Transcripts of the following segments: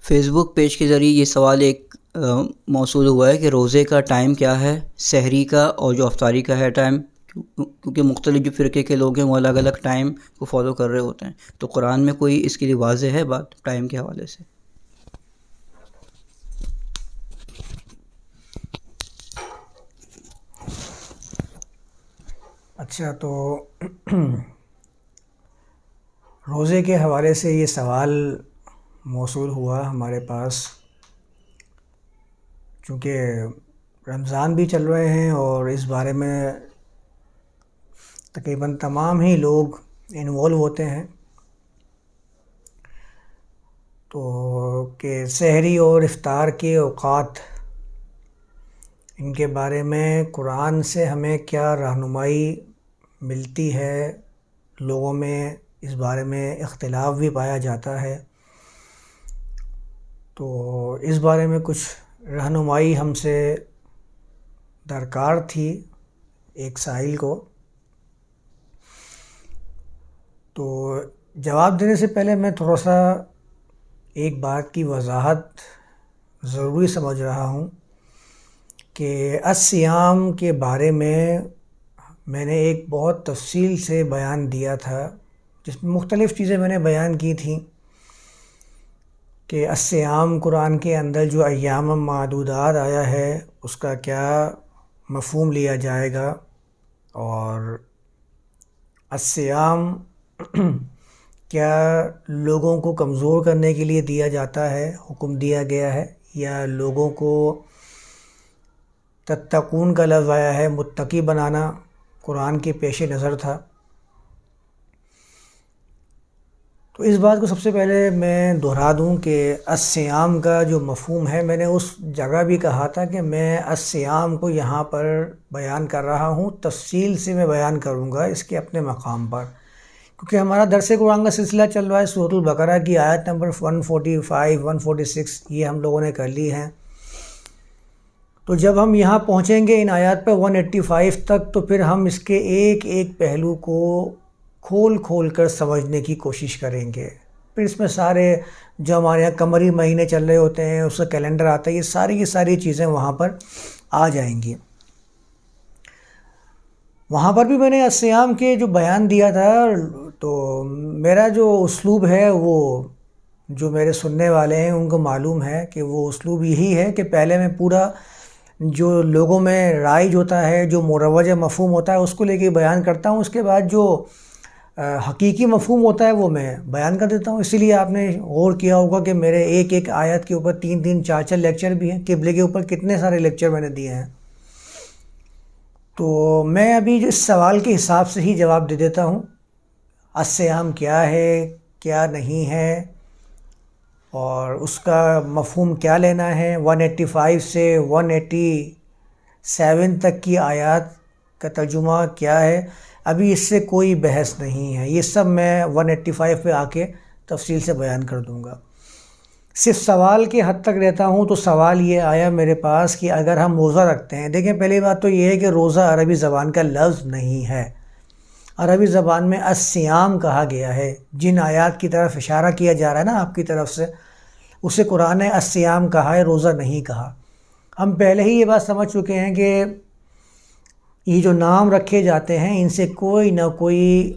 Face بک page کے ذریعے یہ سوال ایک موصول ہوا ہے کہ روزے کا ٹائم کیا ہے، سحری کا اور جو افطاری کا ہے ٹائم، کیونکہ مختلف جو فرقے کے لوگ ہیں وہ الگ الگ ٹائم کو فالو کر رہے ہوتے ہیں، تو قرآن میں کوئی اس کے لیے واضح ہے بات ٹائم کے حوالے سے؟ اچھا، تو روزے کے حوالے سے یہ سوال موصول ہوا ہمارے پاس، چونکہ رمضان بھی چل رہے ہیں اور اس بارے میں تقریباً تمام ہی لوگ انوالو ہوتے ہیں، تو کہ سحری اور افطار کے اوقات، ان کے بارے میں قرآن سے ہمیں کیا رہنمائی ملتی ہے۔ لوگوں میں اس بارے میں اختلاف بھی پایا جاتا ہے، تو اس بارے میں کچھ رہنمائی ہم سے درکار تھی ایک سائل کو۔ تو جواب دینے سے پہلے میں تھوڑا سا ایک بات کی وضاحت ضروری سمجھ رہا ہوں کہ الصیام کے بارے میں نے ایک بہت تفصیل سے بیان دیا تھا، جس میں مختلف چیزیں میں نے بیان کی تھیں کہ الصیام قرآن کے اندر جو ایام معدودات آیا ہے اس کا کیا مفہوم لیا جائے گا، اور الصیام کیا لوگوں کو کمزور کرنے کے لیے دیا جاتا ہے، حکم دیا گیا ہے، یا لوگوں کو تتقون کا لفظ آیا ہے، متقی بنانا قرآن کے پیش نظر تھا۔ تو اس بات کو سب سے پہلے میں دہرا دوں کہ الصیام کا جو مفہوم ہے، میں نے اس جگہ بھی کہا تھا کہ میں الصیام کو یہاں پر بیان کر رہا ہوں، تفصیل سے میں بیان کروں گا اس کے اپنے مقام پر، کیونکہ ہمارا درس قرآن کا سلسلہ چل رہا ہے۔ سورۃ البقرہ کی آیت نمبر 145 146 یہ ہم لوگوں نے کر لی ہیں، تو جب ہم یہاں پہنچیں گے ان آیات پہ 185 تک، تو پھر ہم اس کے ایک ایک پہلو کو کھول کھول کر سمجھنے کی کوشش کریں گے۔ پھر اس میں سارے جو ہمارے یہاں قمری مہینے چل رہے ہوتے ہیں، اس کا کیلنڈر آتا ہے، یہ ساری چیزیں وہاں پر آ جائیں گی۔ وہاں پر بھی میں نے الصیام کے جو بیان دیا تھا، تو میرا جو اسلوب ہے وہ جو میرے سننے والے ہیں ان کو معلوم ہے کہ وہ اسلوب یہی ہے کہ پہلے میں پورا جو لوگوں میں رائج ہوتا ہے، جو مروج مفہوم ہوتا ہے، اس کو لے کے بیان کرتا ہوں، اس کے بعد جو حقیقی مفہوم ہوتا ہے وہ میں بیان کر دیتا ہوں۔ اسی لیے آپ نے غور کیا ہوگا کہ میرے ایک ایک آیت کے اوپر 3 4 لیکچر بھی ہیں، قبلے کے اوپر کتنے سارے لیکچر میں نے دیے ہیں۔ تو میں ابھی اس سوال کے حساب سے ہی جواب دے دیتا ہوں، الصیام کیا ہے، کیا نہیں ہے، اور اس کا مفہوم کیا لینا ہے۔ 185 سے 187 تک کی آیات کا ترجمہ کیا ہے، ابھی اس سے کوئی بحث نہیں ہے، یہ سب میں 185 پہ آ کے تفصیل سے بیان کر دوں گا۔ صرف سوال کے حد تک رہتا ہوں، تو سوال یہ آیا میرے پاس کہ اگر ہم روزہ رکھتے ہیں، دیکھیں پہلی بات تو یہ ہے کہ روزہ عربی زبان کا لفظ نہیں ہے، عربی زبان میں الصیام کہا گیا ہے۔ جن آیات کی طرف اشارہ کیا جا رہا ہے نا آپ کی طرف سے، اسے قرآن نے الصیام کہا ہے، روزہ نہیں کہا۔ ہم پہلے ہی یہ بات سمجھ چکے ہیں کہ یہ جو نام رکھے جاتے ہیں ان سے کوئی نہ کوئی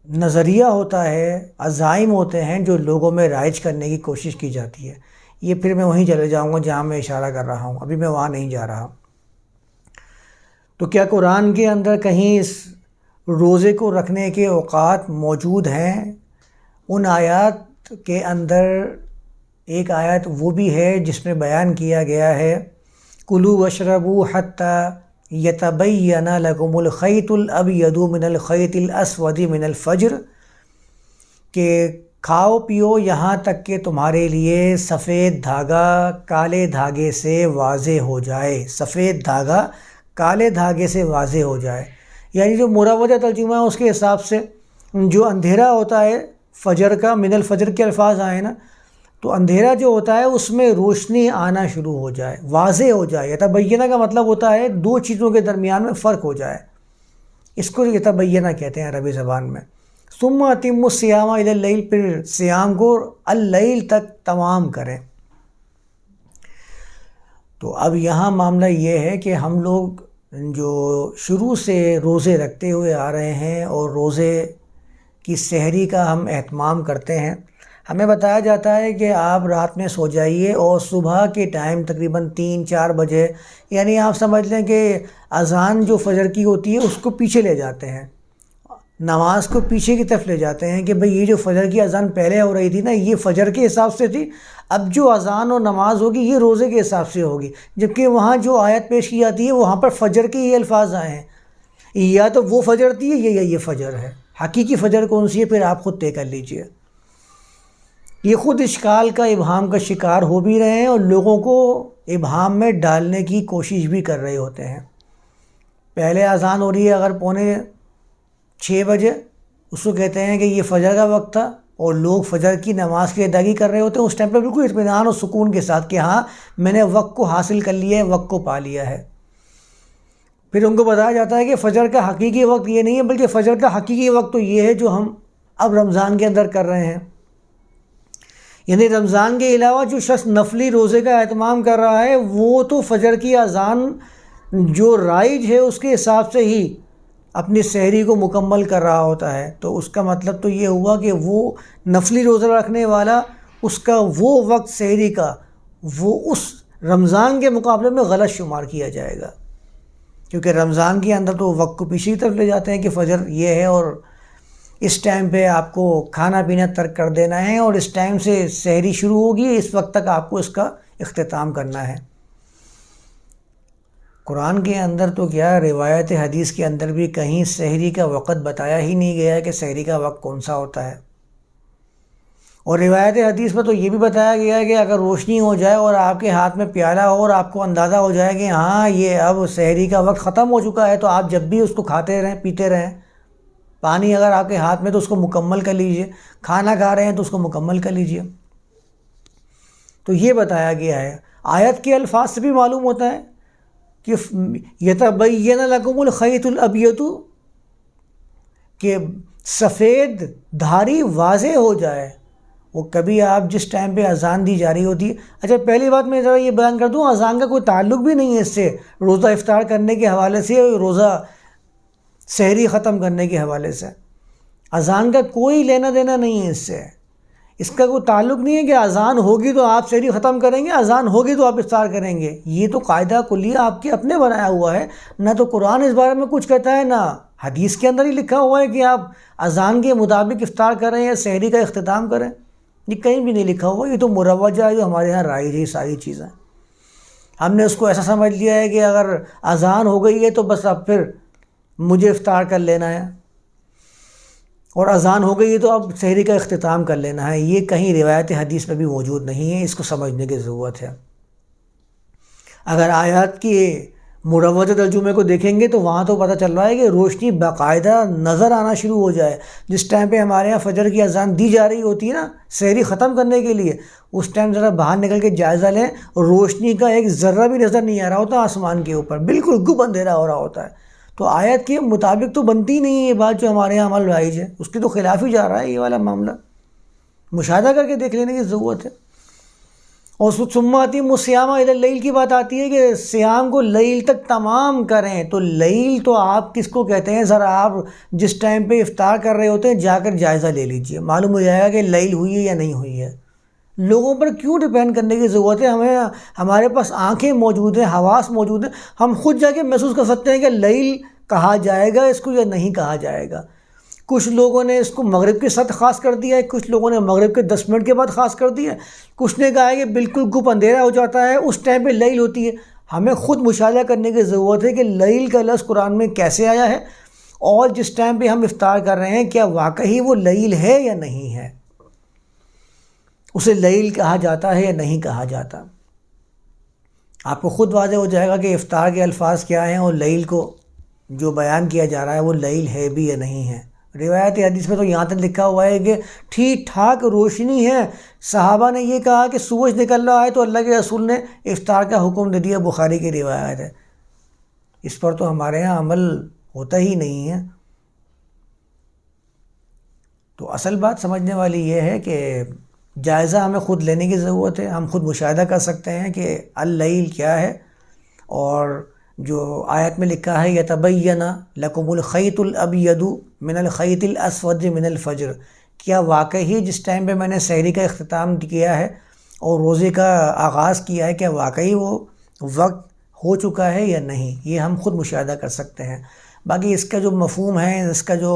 نظریہ ہوتا ہے، عزائم ہوتے ہیں جو لوگوں میں رائج کرنے کی کوشش کی جاتی ہے۔ یہ پھر میں وہیں چلے جاؤں گا جہاں میں اشارہ کر رہا ہوں، ابھی میں وہاں نہیں جا رہا۔ تو کیا قرآن کے اندر کہیں اس روزے کو رکھنے کے اوقات موجود ہیں؟ ان آیات کے اندر ایک آیت وہ بھی ہے جس میں بیان کیا گیا ہے کُلُوا وَاشْرَبُوا حَتَّى يَتَبَيَّنَ لَكُمُ الْخَيْطُ الْأَبْيَضُ مِنَ الْخَيْطِ الْأَسْوَدِ مِنَ الْفَجْرِ، کہ کھاؤ پیو یہاں تک کہ تمہارے لیے سفید دھاگا کالے دھاگے سے واضح ہو جائے، سفید دھاگا کالے دھاگے سے واضح ہو جائے۔ یعنی جو مروجہ ترجمہ ہے اس کے حساب سے جو اندھیرا ہوتا ہے فجر کا، من الفجر کے الفاظ آئے نا، تو اندھیرا جو ہوتا ہے اس میں روشنی آنا شروع ہو جائے، واضح ہو جائے۔ یتبینہ کا مطلب ہوتا ہے دو چیزوں کے درمیان میں فرق ہو جائے، اس کو یتبینہ کہتے ہیں عربی زبان میں۔ ثم اتموا الصیام الی اللیل، پھر صیام کو اللیل تک تمام کریں۔ تو اب یہاں معاملہ یہ ہے کہ ہم لوگ جو شروع سے روزے رکھتے ہوئے آ رہے ہیں اور روزے کی سحری کا ہم اہتمام کرتے ہیں، ہمیں بتایا جاتا ہے کہ آپ رات میں سو جائیے اور صبح کے ٹائم تقریباً 3-4 بجے، یعنی آپ سمجھ لیں کہ اذان جو فجر کی ہوتی ہے اس کو پیچھے لے جاتے ہیں، نماز کو پیچھے کی طرف لے جاتے ہیں کہ بھئی یہ جو فجر کی اذان پہلے ہو رہی تھی نا، یہ فجر کے حساب سے تھی، اب جو اذان اور نماز ہوگی یہ روزے کے حساب سے ہوگی، جبکہ وہاں جو آیت پیش کی جاتی ہے وہاں پر فجر کے یہ الفاظ آئے ہیں، یا تو وہ فجر تھی یا یہ فجر ہے، حقیقی فجر کون سی ہے پھر آپ خود طے کر لیجئے۔ یہ خود اشکال کا ابہام کا شکار ہو بھی رہے ہیں اور لوگوں کو ابہام میں ڈالنے کی کوشش بھی کر رہے ہوتے ہیں۔ پہلے اذان ہو رہی ہے اگر 5:45 بجے، اس کو کہتے ہیں کہ یہ فجر کا وقت تھا، اور لوگ فجر کی نماز کی ادائیگی کر رہے ہوتے ہیں اس ٹائم پہ بالکل اطمینان اور سکون کے ساتھ کہ ہاں میں نے وقت کو حاصل کر لیا ہے، وقت کو پا لیا ہے۔ پھر ان کو بتایا جاتا ہے کہ فجر کا حقیقی وقت یہ نہیں ہے، بلکہ فجر کا حقیقی وقت تو یہ ہے جو ہم اب رمضان کے اندر کر رہے ہیں۔ یعنی رمضان کے علاوہ جو شخص نفلی روزے کا اہتمام کر رہا ہے وہ تو فجر کی اذان جو رائج ہے اس کے حساب سے ہی اپنی سحری کو مکمل کر رہا ہوتا ہے، تو اس کا مطلب تو یہ ہوا کہ وہ نفلی روزہ رکھنے والا، اس کا وہ وقت سحری کا وہ اس رمضان کے مقابلے میں غلط شمار کیا جائے گا، کیونکہ رمضان کے اندر تو وقت کو پیچھے کی طرف لے جاتے ہیں کہ فجر یہ ہے اور اس ٹائم پہ آپ کو کھانا پینا ترک کر دینا ہے اور اس ٹائم سے سحری شروع ہوگی، اس وقت تک آپ کو اس کا اختتام کرنا ہے۔ قرآن کے اندر تو کیا، روایت حدیث کے اندر بھی کہیں سحری کا وقت بتایا ہی نہیں گیا ہے کہ سحری کا وقت کون سا ہوتا ہے، اور روایت حدیث میں تو یہ بھی بتایا گیا ہے کہ اگر روشنی ہو جائے اور آپ کے ہاتھ میں پیالہ ہو اور آپ کو اندازہ ہو جائے کہ ہاں یہ اب سحری کا وقت ختم ہو چکا ہے، تو آپ جب بھی اس کو کھاتے رہیں پیتے رہیں۔ پانی اگر آپ کے ہاتھ میں تو اس کو مکمل کر لیجئے، کھانا کھا رہے ہیں تو اس کو مکمل کر لیجئے۔ تو یہ بتایا گیا ہے۔ آیت کے الفاظ سے بھی معلوم ہوتا ہے کہ یتبین لکم الخیط الابیض، کہ سفید دھاری واضح ہو جائے۔ وہ کبھی آپ جس ٹائم پہ اذان دی جا رہی ہوتی ہے، اچھا پہلی بات میں ذرا یہ بیان کر دوں، اذان کا کوئی تعلق بھی نہیں ہے اس سے، روزہ افطار کرنے کے حوالے سے، روزہ سحری ختم کرنے کے حوالے سے اذان کا کوئی لینا دینا نہیں ہے اس سے، اس کا کوئی تعلق نہیں ہے کہ اذان ہوگی تو آپ سحری ختم کریں گے، اذان ہوگی تو آپ افطار کریں گے۔ یہ تو قاعدہ کلیہ آپ کے اپنے بنایا ہوا ہے، نہ تو قرآن اس بارے میں کچھ کہتا ہے، نہ حدیث کے اندر ہی لکھا ہوا ہے کہ آپ اذان کے مطابق افطار کریں یا سحری کا اختتام کریں، یہ کہیں بھی نہیں لکھا ہوا۔ یہ تو مروجہ ہے جو ہمارے ہاں رائج ہے، یہ ساری چیزیں ہم نے اس کو ایسا سمجھ لیا ہے کہ اگر اذان ہو گئی ہے تو بس اب پھر مجھے افطار کر لینا ہے، اور اذان ہو گئی ہے تو اب سحری کا اختتام کر لینا ہے۔ یہ کہیں روایت حدیث میں بھی موجود نہیں ہے، اس کو سمجھنے کی ضرورت ہے۔ اگر آیات کی مروجہ ترجمے کو دیکھیں گے تو وہاں تو پتہ چل رہا ہے کہ روشنی باقاعدہ نظر آنا شروع ہو جائے، جس ٹائم پہ ہمارے یہاں فجر کی اذان دی جا رہی ہوتی ہے نا سحری ختم کرنے کے لیے، اس ٹائم ذرا باہر نکل کے جائزہ لیں، روشنی کا ایک ذرہ بھی نظر نہیں آ رہا ہوتا آسمان کے اوپر، بالکل گپ اندھیرا ہو رہا ہوتا ہے۔ تو آیت کے مطابق تو بنتی نہیں ہے یہ بات جو ہمارے یہاں عمل رائج ہے، اس کے تو خلاف ہی جا رہا ہے یہ والا معاملہ، مشاہدہ کر کے دیکھ لینے کی ضرورت ہے۔ اور ثم اتموا الصیام الی اللیل کی بات آتی ہے کہ صیام کو لیل تک تمام کریں، تو لیل تو آپ کس کو کہتے ہیں، ذرا آپ جس ٹائم پہ افطار کر رہے ہوتے ہیں جا کر جائزہ لے لیجئے، معلوم ہو جائے گا کہ لیل ہوئی ہے یا نہیں ہوئی ہے۔ لوگوں پر کیوں ڈیپینڈ کرنے کی ضرورت ہے؟ ہمارے پاس آنکھیں موجود ہیں، حواس موجود ہیں، ہم خود جا کے محسوس کر سکتے ہیں کہ لیل کہا جائے گا اس کو یا نہیں کہا جائے گا۔ کچھ لوگوں نے اس کو مغرب کے ساتھ خاص کر دیا ہے، کچھ لوگوں نے مغرب کے 10 منٹ کے بعد خاص کر دیا ہے، کچھ نے کہا ہے کہ بالکل گپ اندھیرا ہو جاتا ہے اس ٹائم پہ لیل ہوتی ہے۔ ہمیں خود مشاہدہ کرنے کی ضرورت ہے کہ لیل کا لفظ قرآن میں کیسے آیا ہے، اور جس ٹائم پہ ہم افطار کر رہے ہیں کیا واقعی وہ لیل ہے یا نہیں ہے، اسے لیل کہا جاتا ہے یا نہیں کہا جاتا۔ آپ کو خود واضح ہو جائے گا کہ افطار کے الفاظ کیا ہیں اور لیل کو جو بیان کیا جا رہا ہے وہ لیل ہے بھی یا نہیں ہے۔ روایت حدیث میں تو یہاں تک لکھا ہوا ہے کہ ٹھیک ٹھاک روشنی ہے، صحابہ نے یہ کہا کہ سورج نکل رہا ہے تو اللہ کے رسول نے افطار کا حکم دے دیا، بخاری کی روایت ہے۔ اس پر تو ہمارے ہاں عمل ہوتا ہی نہیں ہے۔ تو اصل بات سمجھنے والی یہ ہے کہ جائزہ ہمیں خود لینے کی ضرورت ہے. ہم خود مشاہدہ کر سکتے ہیں کہ اللیل کیا ہے، اور جو آیت میں لکھا ہے یتبین لکم الخیط الابید من الخیط الاسود من الفجر، کیا واقعی جس ٹائم پہ میں نے سحری کا اختتام کیا ہے اور روزے کا آغاز کیا ہے، کیا واقعی وہ وقت ہو چکا ہے یا نہیں، یہ ہم خود مشاہدہ کر سکتے ہیں. باقی اس کا جو مفہوم ہے، اس کا جو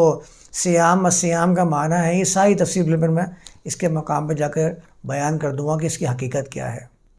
سیام کا معنی ہے، یہ ساری تفصیل میں اس کے مقام پہ جا کر بیان کر دوں گا کہ اس کی حقیقت کیا ہے.